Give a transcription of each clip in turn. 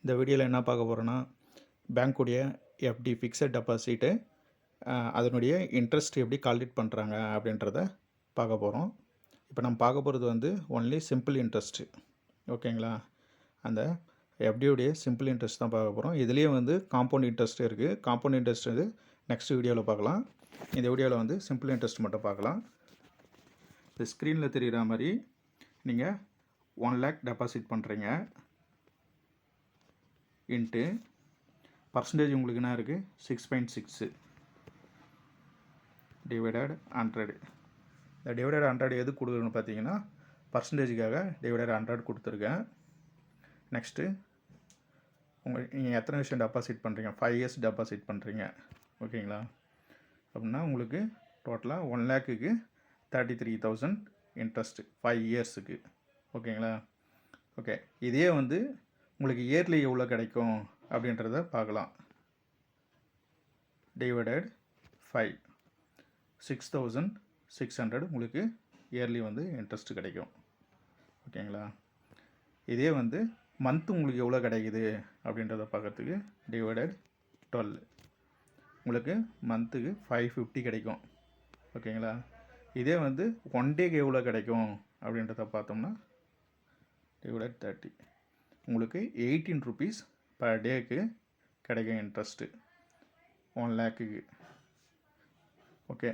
இந்த வீடியோவில் என்ன பார்க்க போகிறோன்னா, பேங்க்குடைய எஃப்டி ஃபிக்ஸட் டெபாசிட்டு அதனுடைய இன்ட்ரெஸ்ட் எப்படி கால்குலேட் பண்ணுறாங்க அப்படின்றத பார்க்க போகிறோம். இப்போ நம்ம பார்க்க போகிறது வந்து ஒன்லி சிம்பிள் இன்ட்ரெஸ்ட்டு. ஓகேங்களா? அந்த எஃப்டியுடைய சிம்பிள் இன்ட்ரெஸ்ட் தான் பார்க்க போகிறோம். இதுலேயே வந்து காம்பவுண்ட் இன்ட்ரெஸ்ட் இருக்குது. காம்பவுண்ட் இன்ட்ரெஸ்ட் வந்து நெக்ஸ்ட் வீடியோவில் பார்க்கலாம். இந்த வீடியோவில் வந்து சிம்பிள் இன்ட்ரெஸ்ட் மட்டும் பார்க்கலாம். இந்த ஸ்க்ரீனில் தெரிகிற மாதிரி நீங்கள் 1 lakh டெபாசிட் பண்ணுறீங்க இன்ட்டு பர்சன்டேஜ் உங்களுக்கு என்ன இருக்குது 6.6 டிவைடட் 100. இந்த டிவைடட் 100 எது கொடுக்குறதுன்னு பார்த்தீங்கன்னா பர்சன்டேஜுக்காக டிவைடட் 100 கொடுத்துருக்கேன். நெக்ஸ்ட்டு நீங்கள் எத்தனை வருஷம் டெபாசிட் பண்ணுறீங்க, 5 years டெபாசிட் பண்ணுறீங்க. ஓகேங்களா? அப்படின்னா உங்களுக்கு டோட்டலாக 1 lakhக்கு 33,000 இன்ட்ரெஸ்ட் 5 yearsக்கு. ஓகேங்களா? ஓகே, இதே வந்து உங்களுக்கு இயர்லி எவ்வளோ கிடைக்கும் அப்படின்றத பார்க்கலாம். டிவைடட் 5 6,600 உங்களுக்கு இயர்லி வந்து இன்ட்ரெஸ்ட் கிடைக்கும். ஓகேங்களா? இதே வந்து மந்த்து உங்களுக்கு எவ்வளோ கிடைக்குது அப்படின்றத பார்க்கறதுக்கு டிவைடட் 12 உங்களுக்கு மந்த்துக்கு 550 கிடைக்கும். ஓகேங்களா? இதே வந்து 1 டேக்கு எவ்வளோ கிடைக்கும் அப்படின்றத பார்த்தோம்னா டிவைடட் 30 உங்களுக்கு 18 rupees பர் டேக்கு கிடைக்கும் இன்ட்ரெஸ்ட்டு 1 lakhக்கு. ஓகே,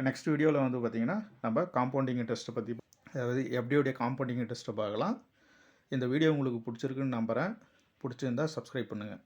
நெக்ஸ்ட் வீடியோவில் வந்து பார்த்திங்கன்னா நம்ம காம்பவுண்டிங் இன்ட்ரெஸ்ட்டை பற்றி, அதாவது எஃப்டியோடைய காம்பவுண்டிங் இன்ட்ரெஸ்ட்டை பார்க்கலாம். இந்த வீடியோ உங்களுக்கு பிடிச்சிருக்குன்னு நம்புகிறேன். பிடிச்சிருந்தால் சப்ஸ்கிரைப் பண்ணுங்கள்.